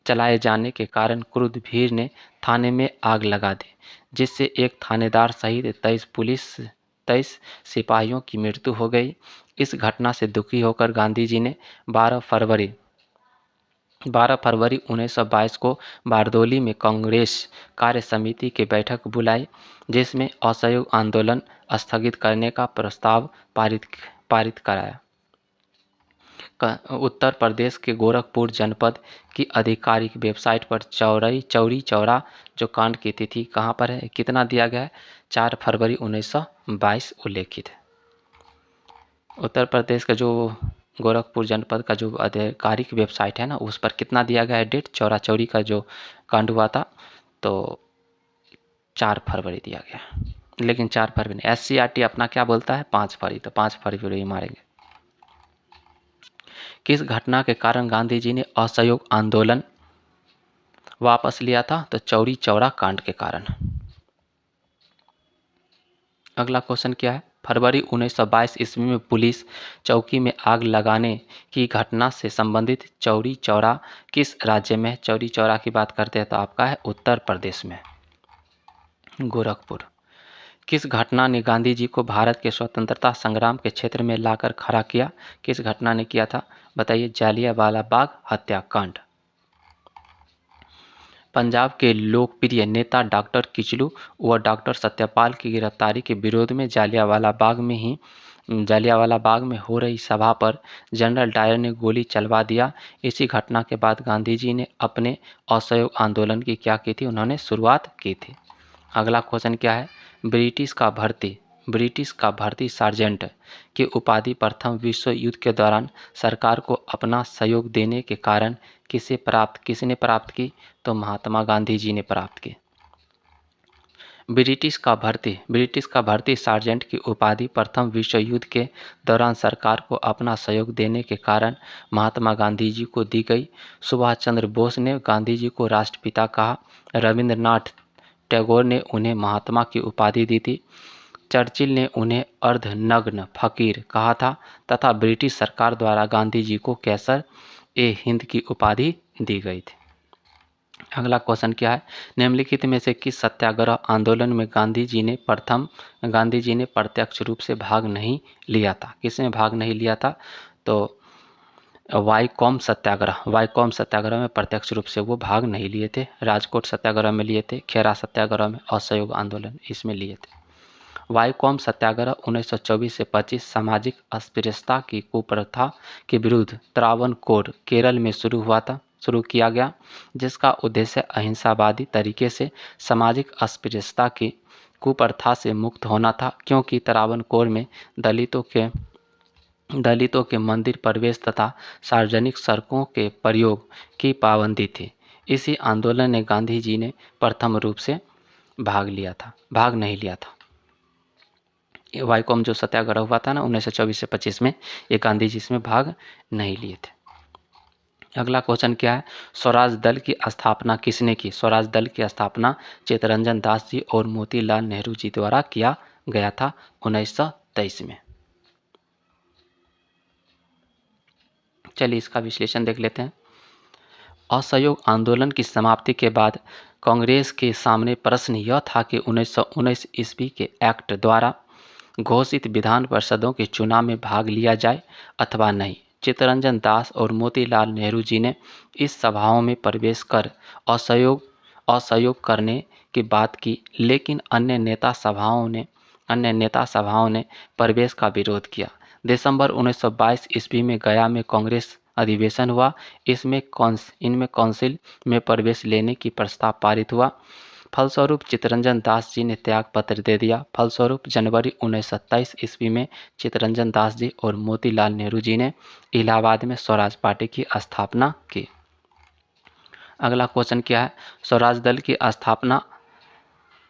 चलाए जाने के कारण क्रुद्ध भीड़ ने थाने में आग लगा दी, जिससे एक थानेदार सहित 23 सिपाहियों की मृत्यु हो गई। इस घटना से दुखी होकर गांधी जी ने 12 फरवरी 1922 को बारदोली में कांग्रेस कार्य समिति की बैठक बुलाई, जिसमें असहयोग आंदोलन स्थगित करने का प्रस्ताव पारित कराया। उत्तर प्रदेश के गोरखपुर जनपद की आधिकारिक वेबसाइट पर चौरी चौरा जो कांड की तिथि कहाँ पर है, कितना दिया गया है? 4 फरवरी 1922 उल्लेखित है। उत्तर प्रदेश का जो गोरखपुर जनपद का जो आधिकारिक वेबसाइट है ना, उस पर कितना दिया गया है डेट? चौरा चौरी का जो कांड हुआ था तो 4 फरवरी दिया गया, लेकिन 4 फरवरी नहीं, SCRT अपना क्या बोलता है? 5 फरवरी, तो 5 फरवरी ही मारेंगे। किस घटना के कारण गांधी जी ने असहयोग आंदोलन वापस लिया था? तो चौरी चौरा कांड के कारण। अगला क्वेश्चन क्या है, फरवरी 1922 ईस्वी में पुलिस चौकी में आग लगाने की घटना से संबंधित चौरी चौरा किस राज्य में? चौरी चौरा की बात करते हैं तो आपका है उत्तर प्रदेश में, गोरखपुर। किस घटना ने गांधी जी को भारत के स्वतंत्रता संग्राम के क्षेत्र में लाकर खड़ा किया? किस घटना ने किया था? बताइए, जालियांवाला बाग हत्याकांड। पंजाब के लोकप्रिय नेता डॉक्टर किचलू व डॉक्टर सत्यपाल की गिरफ्तारी के विरोध में जालियांवाला बाग में हो रही सभा पर जनरल डायर ने गोली चलवा दिया। इसी घटना के बाद गांधी जी ने अपने असहयोग आंदोलन की क्या की थी? उन्होंने शुरुआत की थी। अगला क्वेश्चन क्या है, ब्रिटिश का भर्ती सार्जेंट की उपाधि प्रथम विश्व युद्ध के दौरान सरकार को अपना सहयोग देने के कारण किसने प्राप्त की? तो महात्मा गांधी जी ने प्राप्त की। ब्रिटिश का भर्ती सार्जेंट की उपाधि प्रथम विश्व युद्ध के दौरान सरकार को अपना सहयोग देने के कारण महात्मा गांधी जी को दी गई। सुभाष चंद्र बोस ने गांधी जी को राष्ट्रपिता कहा। रविंद्रनाथ टैगोर ने उन्हें महात्मा की उपाधि दी थी। चर्चिल ने उन्हें अर्धनग्न फकीर कहा था तथा ब्रिटिश सरकार द्वारा गांधी जी को कैसर ए हिंद की उपाधि दी गई थी। अगला क्वेश्चन क्या है, निम्नलिखित में से किस सत्याग्रह आंदोलन में गांधी जी ने प्रत्यक्ष रूप से भाग नहीं लिया था? किसमें भाग नहीं लिया था? तो वाईकॉम सत्याग्रह में प्रत्यक्ष रूप से वो भाग नहीं लिए थे। राजकोट सत्याग्रह में लिए थे, खेरा सत्याग्रह में, असहयोग आंदोलन इसमें लिए थे। वाईकॉम सत्याग्रह 1924 से 25 सामाजिक अस्पृश्यता की कुप्रथा के विरुद्ध त्रावणकोर, केरल में शुरू किया गया, जिसका उद्देश्य अहिंसावादी तरीके से सामाजिक अस्पृश्यता की कुप्रथा से मुक्त होना था, क्योंकि त्रावणकोर में दलितों के मंदिर प्रवेश तथा सार्वजनिक सड़कों के प्रयोग की पाबंदी थी। इसी आंदोलन ने गांधी जी ने प्रथम रूप से भाग नहीं लिया था। वाईकॉम जो सत्याग्रह हुआ था ना 1924 से 25 में, ये गांधी जी इसमें भाग नहीं लिए थे। अगला क्वेश्चन क्या है, स्वराज दल की स्थापना किसने की? स्वराज दल की स्थापना चित्तरंजन दास जी और मोतीलाल नेहरू जी द्वारा किया गया था 1923 में। चलिए इसका विश्लेषण देख लेते हैं। असहयोग आंदोलन की समाप्ति के बाद कांग्रेस के सामने प्रश्न यह था कि 1919 ईस्वी के एक्ट द्वारा घोषित विधान परिषदों के चुनाव में भाग लिया जाए अथवा नहीं। चित्तरंजन दास और मोतीलाल नेहरू जी ने इस सभाओं में प्रवेश कर असहयोग करने की बात की, लेकिन अन्य नेता सभाओं ने प्रवेश का विरोध किया। दिसंबर 1922 ईस्वी में गया में कांग्रेस अधिवेशन हुआ। इनमें काउंसिल में प्रवेश लेने की प्रस्ताव पारित हुआ। फलस्वरूप चित्तरंजन दास जी ने त्याग पत्र दे दिया। फलस्वरूप जनवरी 1927 ईस्वी में चित्तरंजन दास जी और मोतीलाल नेहरू जी ने इलाहाबाद में स्वराज पार्टी की स्थापना की। अगला क्वेश्चन क्या है, स्वराज दल की स्थापना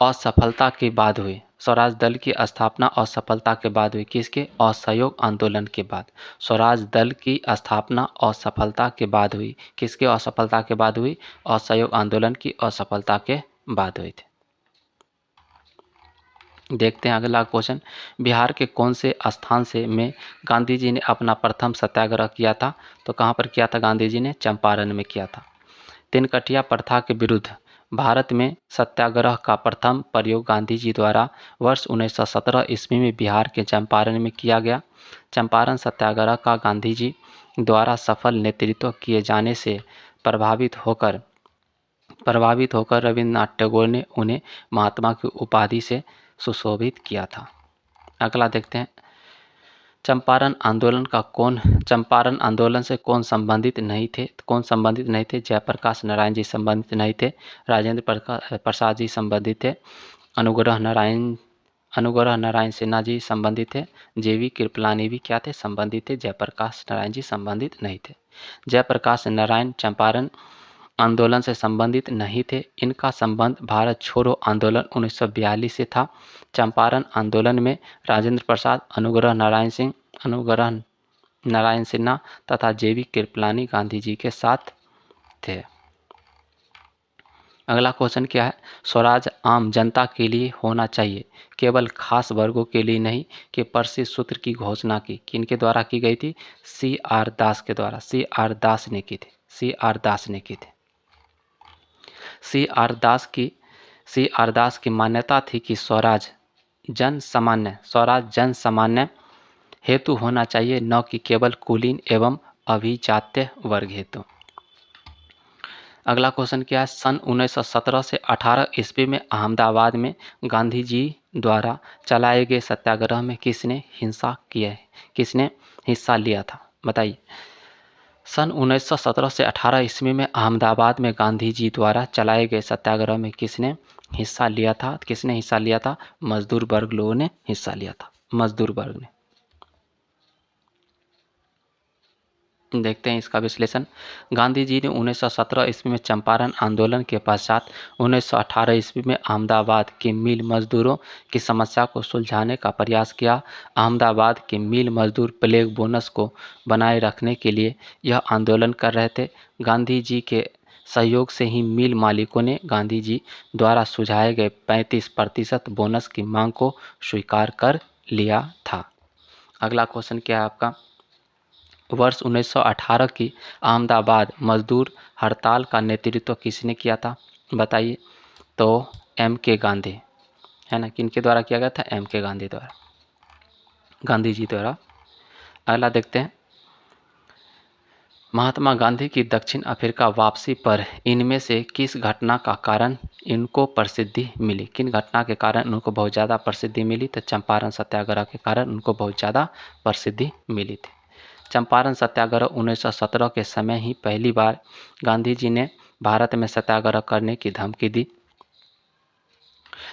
असफलता के बाद हुई। स्वराज दल की स्थापना असफलता के बाद हुई, किसके? असहयोग आंदोलन के बाद। स्वराज दल की स्थापना असफलता के बाद हुई, किसके असफलता के बाद हुई? असहयोग आंदोलन की असफलता के बाद हुई थी। देखते हैं अगला क्वेश्चन, बिहार के कौन से स्थान से में गांधी जी ने अपना प्रथम सत्याग्रह किया था? तो कहाँ पर किया था गांधी जी ने? चंपारण में किया था। तिनकटिया प्रथा के विरुद्ध भारत में सत्याग्रह का प्रथम प्रयोग गांधी जी द्वारा वर्ष 1917 ईस्वी में बिहार के चंपारण में किया गया। चंपारण सत्याग्रह का गांधी जी द्वारा सफल नेतृत्व किए जाने से प्रभावित होकर रविन्द्रनाथ टैगोर ने उन्हें महात्मा की उपाधि से सुशोभित किया था। अगला देखते हैं, चंपारण आंदोलन से कौन संबंधित नहीं थे? जयप्रकाश नारायण जी संबंधित नहीं थे। राजेंद्र प्रसाद जी संबंधित थे। अनुग्रह नारायण सिन्हा जी संबंधित थे। जेवी कृपलानी भी क्या थे? संबंधित थे। जयप्रकाश नारायण जी संबंधित नहीं थे। जयप्रकाश नारायण चंपारण आंदोलन से संबंधित नहीं थे। इनका संबंध भारत छोड़ो आंदोलन 1942 से था। चंपारण आंदोलन में राजेंद्र प्रसाद, अनुग्रह नारायण सिन्हा तथा जेवी कृपलानी गांधी जी के साथ थे। अगला क्वेश्चन क्या है, स्वराज आम जनता के लिए होना चाहिए, केवल खास वर्गों के लिए नहीं, कि प्रसिद्ध सूत्र की घोषणा की किनके द्वारा की गई थी? C.R. दास के द्वारा। C.R. दास ने की थी। C.R. दास की मान्यता थी कि स्वराज जन सामान्य हेतु होना चाहिए, न कि केवल कुलीन एवं अभिजात्य वर्ग हेतु। अगला क्वेश्चन क्या है, सन 1917 से 18 ईस्वी में अहमदाबाद में गांधी जी द्वारा चलाए गए सत्याग्रह में किसने हिस्सा लिया था? बताइए। सन 1917 से 18 ईस्वी में अहमदाबाद में गांधी जी द्वारा चलाए गए सत्याग्रह में किसने हिस्सा लिया था? मजदूर वर्ग लोगों ने हिस्सा लिया था। मजदूर वर्ग ने। देखते हैं इसका विश्लेषण। गांधी जी ने 1917 ईस्वी में चंपारण आंदोलन के पश्चात 1918 ईस्वी में अहमदाबाद के मिल मजदूरों की समस्या को सुलझाने का प्रयास किया। अहमदाबाद के मिल मजदूर प्लेग बोनस को बनाए रखने के लिए यह आंदोलन कर रहे थे। गांधी जी के सहयोग से ही मिल मालिकों ने गांधी जी द्वारा सुझाए गए 35% बोनस की मांग को स्वीकार कर लिया था। अगला क्वेश्चन क्या है आपका, वर्ष 1918 की अहमदाबाद मजदूर हड़ताल का नेतृत्व किसने किया था, बताइए। तो एम के गांधी, है ना। किनके द्वारा किया गया था, एम के गांधी द्वारा, गांधी जी द्वारा। अगला देखते हैं, महात्मा गांधी की दक्षिण अफ्रीका वापसी पर इनमें से किस घटना का कारण इनको प्रसिद्धि मिली, किन घटना के कारण उनको बहुत ज़्यादा प्रसिद्धि मिली, तो चंपारण सत्याग्रह के कारण उनको बहुत ज़्यादा प्रसिद्धि मिली थी। चंपारण सत्याग्रह 1917 के समय ही पहली बार गांधी जी ने भारत में सत्याग्रह करने की धमकी दी।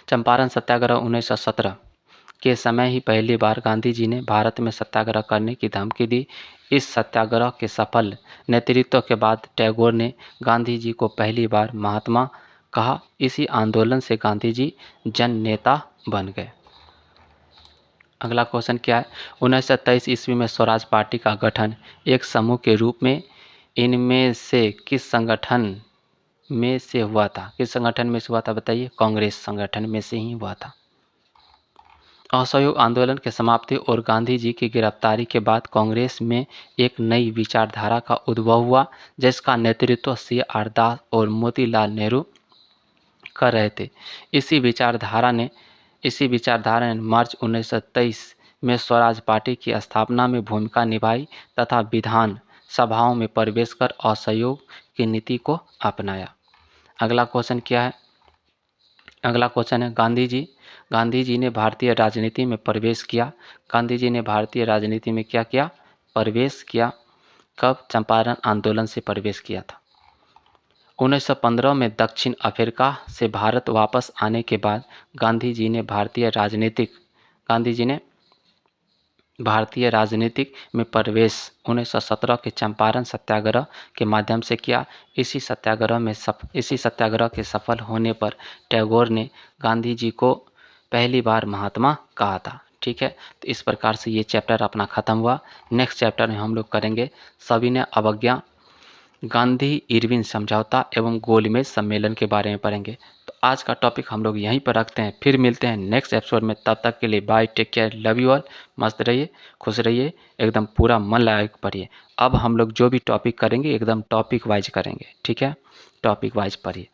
चंपारण सत्याग्रह 1917 के समय ही पहली बार गांधी जी ने भारत में सत्याग्रह करने की धमकी दी। इस सत्याग्रह के सफल नेतृत्व के बाद टैगोर ने गांधी जी को पहली बार महात्मा कहा। इसी आंदोलन से गांधी जी जन नेता बन गए। अगला क्वेश्चन क्या है, 1923 ईस्वी में स्वराज पार्टी का गठन एक समूह के रूप में इनमें से किस संगठन में से हुआ था, किस संगठन में से हुआ था, बताइए। कांग्रेस संगठन में से ही हुआ था। असहयोग आंदोलन के समाप्ति और गांधी जी की गिरफ्तारी के बाद कांग्रेस में एक नई विचारधारा का उद्भव हुआ, जिसका नेतृत्व C.R. दास और मोतीलाल नेहरू कर रहे थे। इसी विचारधारा ने मार्च 1923 में स्वराज पार्टी की स्थापना में भूमिका निभाई तथा विधान सभाओं में प्रवेश कर असहयोग की नीति को अपनाया। अगला क्वेश्चन क्या है, अगला क्वेश्चन है, गांधी जी ने भारतीय राजनीति में प्रवेश किया। गांधी जी ने भारतीय राजनीति में क्या किया, प्रवेश किया। कब, चंपारण आंदोलन से प्रवेश किया था। 1915 में दक्षिण अफ्रीका से भारत वापस आने के बाद गांधी जी ने भारतीय राजनीतिक में प्रवेश 1917 के चंपारण सत्याग्रह के माध्यम से किया। इसी सत्याग्रह के सफल होने पर टैगोर ने गांधी जी को पहली बार महात्मा कहा था। ठीक है, तो इस प्रकार से ये चैप्टर अपना ख़त्म हुआ। नेक्स्ट चैप्टर में हम लोग करेंगे सविनय अवज्ञा, गांधी इरविन समझौता एवं गोलमेज सम्मेलन के बारे में पढ़ेंगे। तो आज का टॉपिक हम लोग यहीं पर रखते हैं, फिर मिलते हैं नेक्स्ट एपिसोड में। तब तक के लिए bye, take care, love you all. मस्त रहिए, खुश रहिए, एकदम पूरा मन लगा के पढ़िए। अब हम लोग जो भी टॉपिक करेंगे एकदम टॉपिक वाइज करेंगे, ठीक है, टॉपिक वाइज पढ़िए।